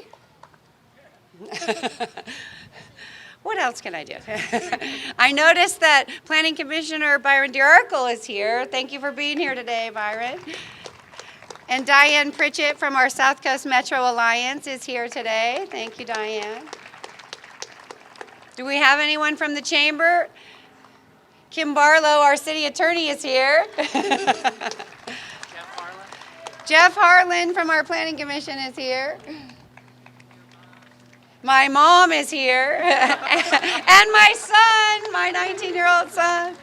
What else can I do? I noticed that Planning Commissioner Byron DeOracle is here. Thank you for being here today, Byron. And Diane Pritchett from our South Coast Metro Alliance is here today. Thank you, Diane. Do we have anyone from the chamber? Kim Barlow, our city attorney, is here. Jeff Harlan from our Planning Commission is here. My mom is here. And my son, my 19-year-old son.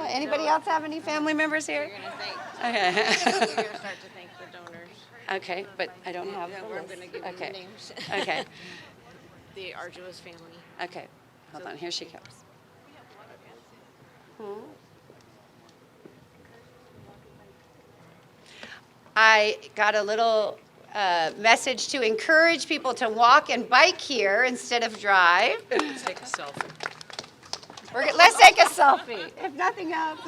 Anybody else have any family members here? You're going to thank. Okay. We're going to start to thank the donors. Okay, but I don't have Yeah, the we're list. going to give you the Okay. names. Okay. The Arduous family. Okay, hold on, here she comes. I got a little message to encourage people to walk and bike here instead of drive. Let's take a selfie. Let's take a selfie, if nothing else.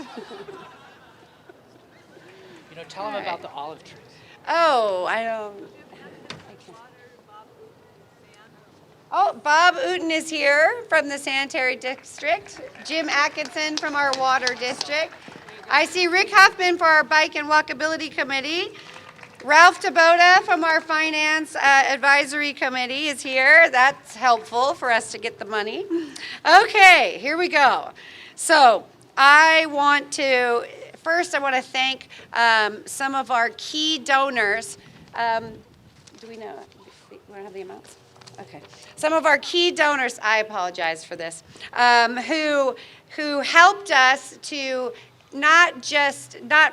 Tell them about the olive trees. Oh, I don't. Oh, Bob Uten is here from the Sanitary District. Jim Atkinson from our Water District. I see Rick Huffman for our Bike and Walkability Committee. Ralph Taboda from our Finance Advisory Committee is here. That's helpful for us to get the money. Okay, here we go. So I want to thank some of our key donors. Do we know? We don't have the amounts? Okay. Some of our key donors, I apologize for this, who helped us to not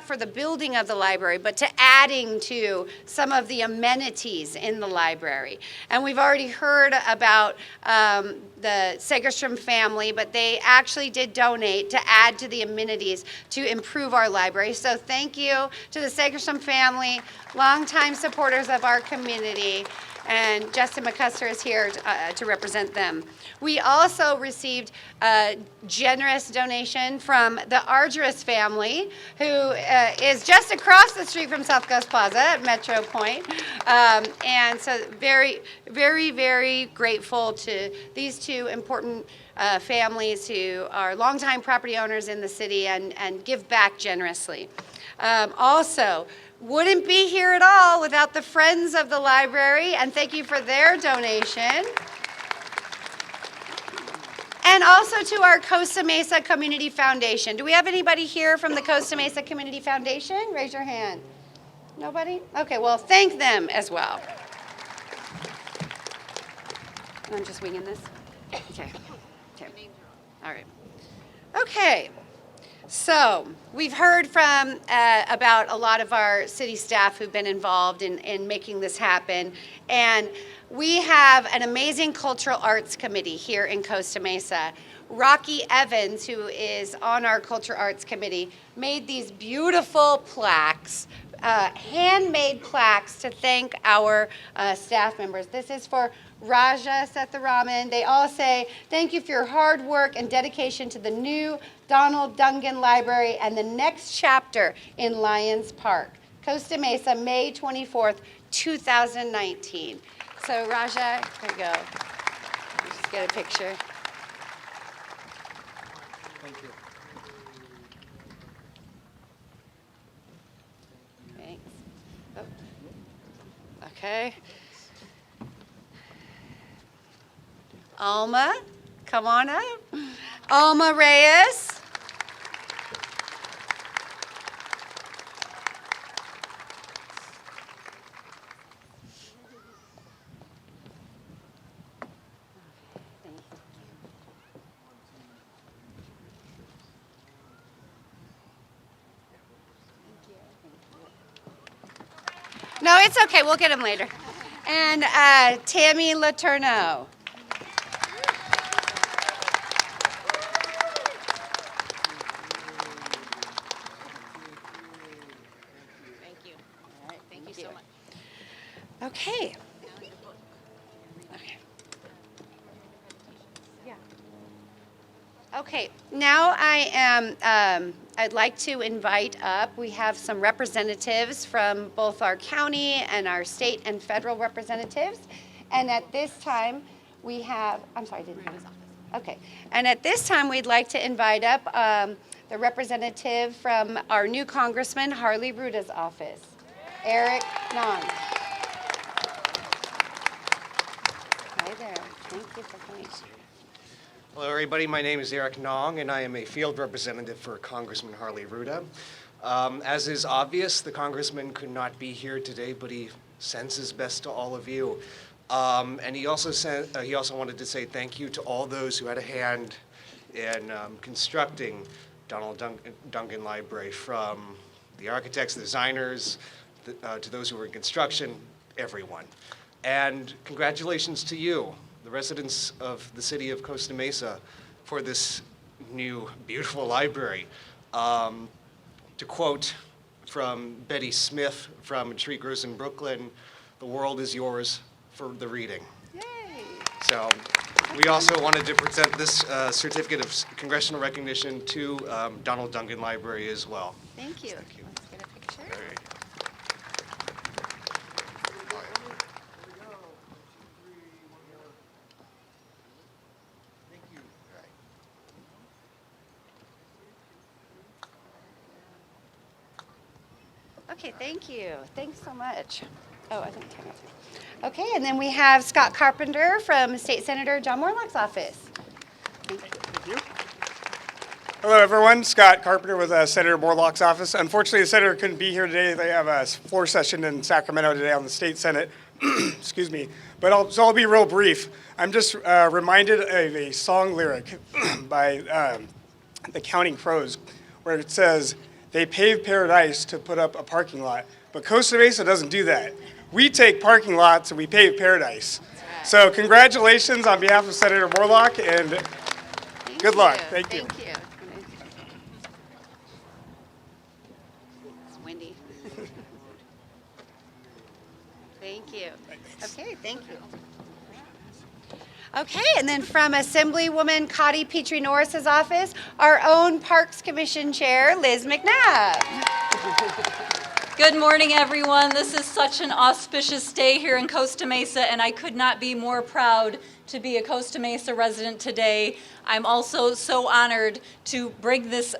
for the building of the library, but to adding to some of the amenities in the library. And we've already heard about the Segerstrom family, but they actually did donate to add to the amenities to improve our library. So thank you to the Segerstrom family, longtime supporters of our community. And Justin McCusker is here to represent them. We also received a generous donation from the Argyris family, who is just across the street from South Coast Plaza at Metro Point. And so very, very, very grateful to these two important families who are longtime property owners in the city and give back generously. Also, wouldn't be here at all without the Friends of the Library, and thank you for their donation. And also to our Costa Mesa Community Foundation. Do we have anybody here from the Costa Mesa Community Foundation? Raise your hand. Nobody? Okay, well, thank them as well. I'm just winging this. Okay. All right. Okay. So we've heard from about a lot of our city staff who've been involved in making this happen. And we have an amazing cultural arts committee here in Costa Mesa. Rocky Evans, who is on our cultural arts committee, made these beautiful plaques, handmade plaques to thank our staff members. This is for Raja Setharaman. They all say, thank you for your hard work and dedication to the new Donald Dungan Library and the next chapter in Lions Park. Costa Mesa, May 24th, 2019. So Raja, here you go. Just get a picture. Thank you. Thanks. Oh. Okay. Alma, come on up. Alma Reyes. No, it's okay. We'll get him later. And Tammy Letourneau. Okay. Okay, now I'd like to invite up, we have some representatives from both our county and our state and federal representatives. And at this time, we have, I'm sorry, I didn't have his office. Okay, and at this time, we'd like to invite up the representative from our new Congressman Harley Ruta's office, Eric Nong. Hi there, thank you for coming. Hello, everybody. My name is Eric Nong, and I am a field representative for Congressman Harley Ruta. As is obvious, the congressman could not be here today, but he sends his best to all of you. And he also wanted to say thank you to all those who had a hand in constructing Donald Dungan Library, from the architects, the designers, to those who were in construction, everyone. And congratulations to you, the residents of the city of Costa Mesa, for this new, beautiful library. To quote from Betty Smith from A Tree Grows in Brooklyn, the world is yours for the reading. Yay. So we also wanted to present this certificate of congressional recognition to Donald Dungan Library as well. Thank you. Thank you. Let's get a picture. All right. Okay, thank you. Thanks so much. Oh, I think okay, and then we have Scott Carpenter from State Senator John Moorlach's office. Thank you. Hello, everyone. Scott Carpenter with Senator Moorlach's office. Unfortunately, the senator couldn't be here today. They have a floor session in Sacramento today on the State Senate excuse me, but I'll be real brief. I'm just reminded of a song lyric by the Counting Crows, where it says, "They paved paradise to put up a parking lot, but Costa Mesa doesn't do that. We take parking lots and we pave paradise." So congratulations on behalf of Senator Morlock, and good luck. Thank you. Thank you. It's windy. Thank you. Okay, thank you. Okay, and then from Assemblywoman Cotty Petrie Norris's office, our own Parks Commission Chair, Liz McNabb. Good morning, everyone. This is such an auspicious day here in Costa Mesa, and I could not be more proud to be a Costa Mesa resident today. I'm also so honored to bring this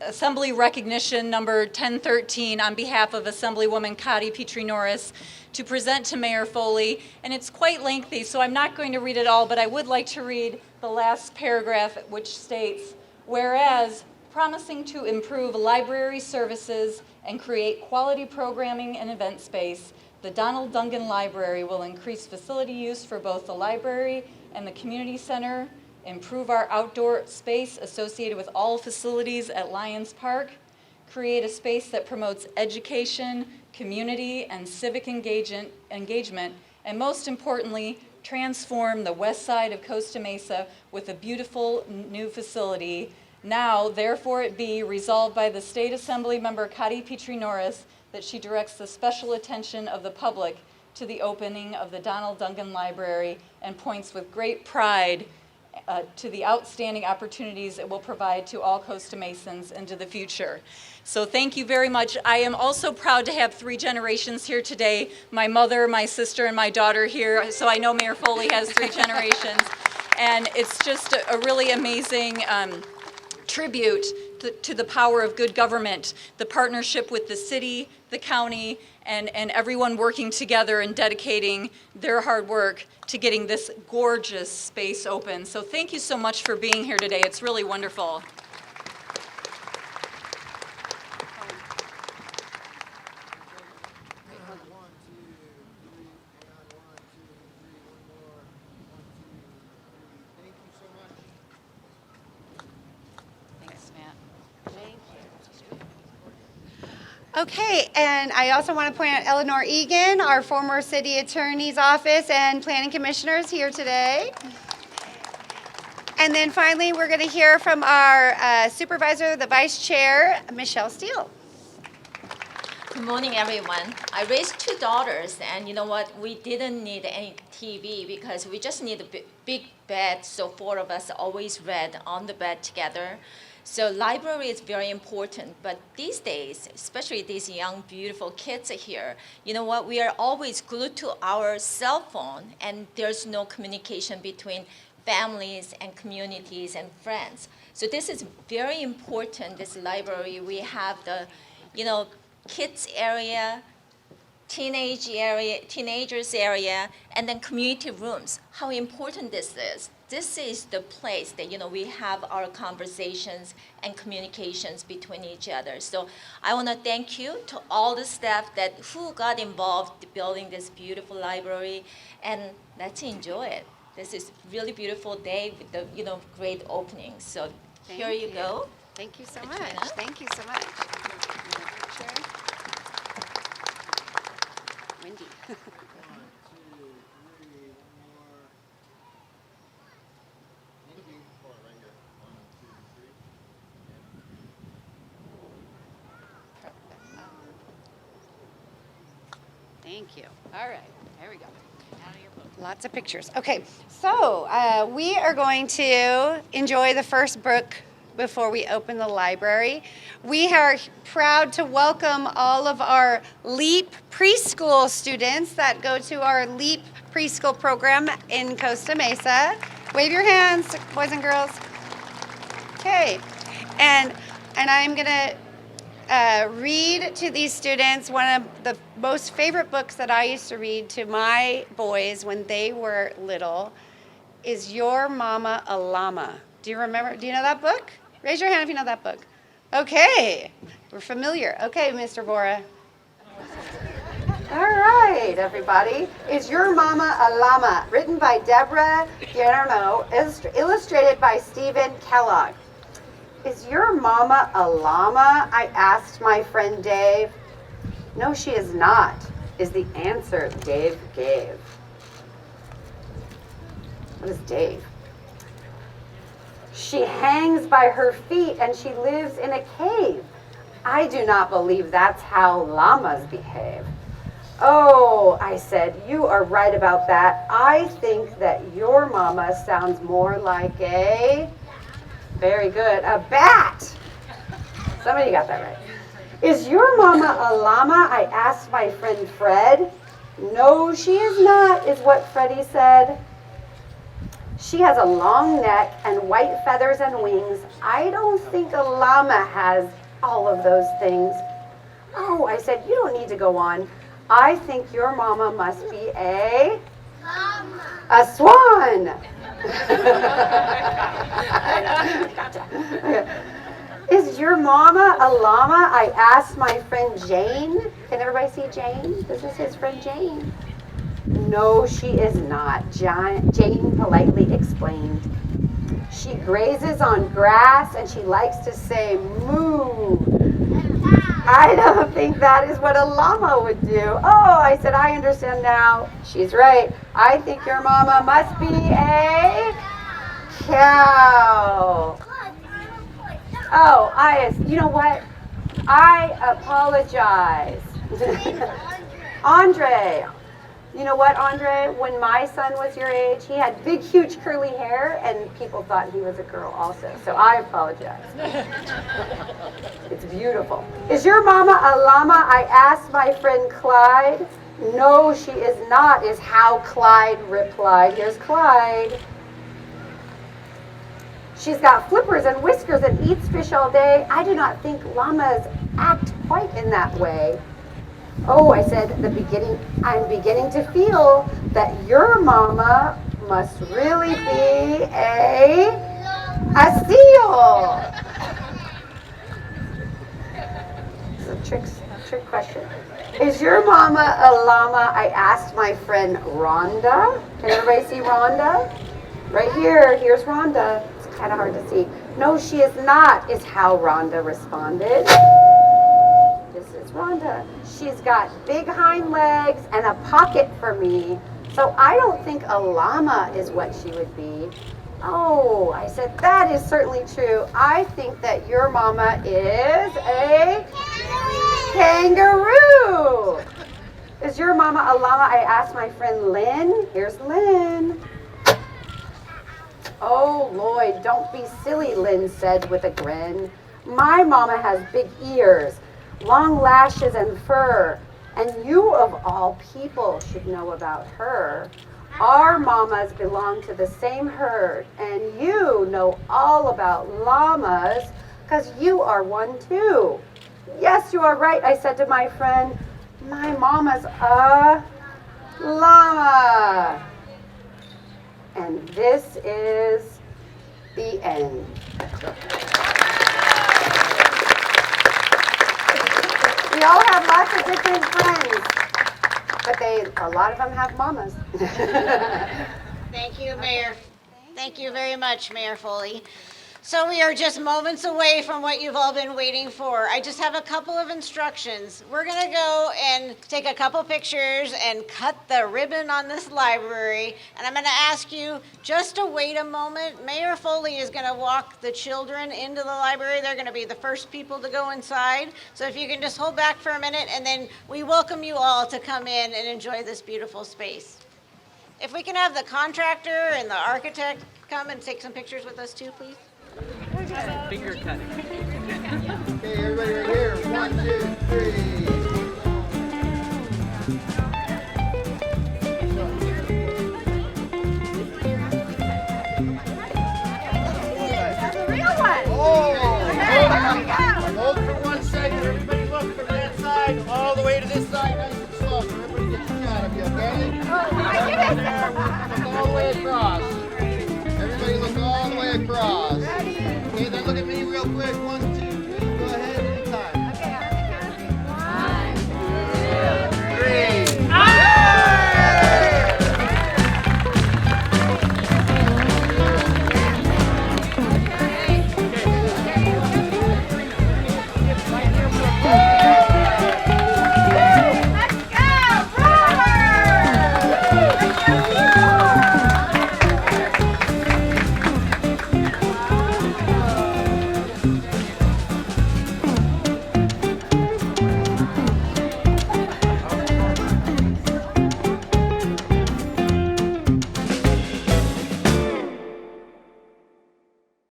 Assembly Recognition number 1013 on behalf of Assemblywoman Cotty Petrie Norris to present to Mayor Foley. And it's quite lengthy, so I'm not going to read it all, but I would like to read the last paragraph, which states, "Whereas promising to improve library services and create quality programming and event space, the Donald Dungan Library will increase facility use for both the library and the community center, improve our outdoor space associated with all facilities at Lions Park, create a space that promotes education, community, and civic engagement, and most importantly, transform the west side of Costa Mesa with a beautiful new facility. Now, therefore it be resolved by the State Assembly member Cotty Petrie Norris that she directs the special attention of the public to the opening of the Donald Dungan Library and points with great pride to the outstanding opportunities it will provide to all Costa Mesans into the future." So thank you very much. I am also proud to have 3 generations here today, my mother, my sister, and my daughter here, so I know Mayor Foley has 3 generations. And it's just a really amazing tribute to the power of good government, the partnership with the city, the county, and everyone working together and dedicating their hard work to getting this gorgeous space open. So thank you so much for being here today. It's really wonderful. Okay, and I also want to point out Eleanor Egan, our former city attorney's office and planning commissioners here today. And then finally, we're going to hear from our supervisor, the vice chair, Michelle Steele. Good morning, everyone. I raised 2 daughters, and you know what? We didn't need any TV because we just need a big bed, so 4 of us always read on the bed together. So library is very important, but these days, especially these young, beautiful kids here, you know what? We are always glued to our cell phone, and there's no communication between families and communities and friends. So this is very important, this library. We have the, kids area, teenagers area, and then community rooms. How important this is. This is the place that, we have our conversations and communications between each other. So I want to thank you to all the staff who got involved building this beautiful library, and let's enjoy it. This is a really beautiful day with the, great opening. So here you go. Thank you so much. Thank you so much. Windy. Thank you. All right, there we go. Lots of pictures. Okay, so we are going to enjoy the first book before we open the library. We are proud to welcome all of our LEAP preschool students that go to our LEAP preschool program in Costa Mesa. Wave your hands, boys and girls. Okay, and I'm gonna read to these students one of the most favorite books that I used to read to my boys when they were little is Your Mama a Llama. Do you remember? Do you know that book? Raise your hand if you know that book. Okay, we're familiar. Okay, Mr. Bora. All right, everybody. Is Your Mama a Llama? Written by Deborah Guillermo, illustrated by Stephen Kellogg. Is your mama a llama? I asked my friend Dave. No, she is not, is the answer Dave gave. What is Dave? She hangs by her feet and she lives in a cave. I do not believe that's how llamas behave. Oh, I said, you are right about that. I think that your mama sounds more like a, very good, a bat. Somebody got that right. Is your mama a llama? I asked my friend Fred. No, she is not, is what Freddie said. She has a long neck and white feathers and wings. I don't think a llama has all of those things. Oh, I said, you don't need to go on. I think your mama must be a swan. Is your mama a llama? I asked my friend Jane. Can everybody see Jane? This is his friend Jane. No, she is not, Jane politely explained. She grazes on grass and she likes to say moo. I don't think that is what a llama would do. Oh, I said, I understand now. She's right. I think your mama must be a cow. Oh, you know what? I apologize. Andre. You know what, Andre? When my son was your age, he had big, huge, curly hair, and people thought he was a girl also. So I apologize. It's beautiful. Is your mama a llama? I asked my friend Clyde. No, she is not, is how Clyde replied. Here's Clyde. She's got flippers and whiskers and eats fish all day. I do not think llamas act quite in that way. Oh, I said, I'm beginning to feel that your mama must really be a seal. It's a trick question. Is your mama a llama? I asked my friend Rhonda. Can everybody see Rhonda? Right here, here's Rhonda. It's kind of hard to see. No, she is not, is how Rhonda responded. This is Rhonda. She's got big hind legs and a pocket for me. So I don't think a llama is what she would be. Oh, I said, that is certainly true. I think that your mama is a kangaroo. Is your mama a llama? I asked my friend Lynn. Here's Lynn. Oh, Lloyd, don't be silly, Lynn said with a grin. My mama has big ears, long lashes and fur, and you of all people should know about her. Our mamas belong to the same herd, and you know all about llamas because you are one too. Yes, you are right, I said to my friend. My mama's a llama. And this is the end. We all have lots of different friends, but a lot of them have mamas. Thank you, Mayor. Thank you very much, Mayor Foley. So we are just moments away from what you've all been waiting for. I just have a couple of instructions. We're gonna go and take a couple pictures and cut the ribbon on this library. And I'm gonna ask you just to wait a moment. Mayor Foley is gonna walk the children into the library. They're gonna be the first people to go inside. So if you can just hold back for a minute, and then we welcome you all to come in and enjoy this beautiful space. If we can have the contractor and the architect come and take some pictures with us too, please. Finger cutting. Okay, everybody right here. 1, 2, 3. That's the real one. Hold for 1 second. Everybody look from that side all the way to this side. Nice and slow. So everybody gets a shot of you, okay? Look all the way across. Everybody look all the way across. Okay, then look at me real quick. 1, 2.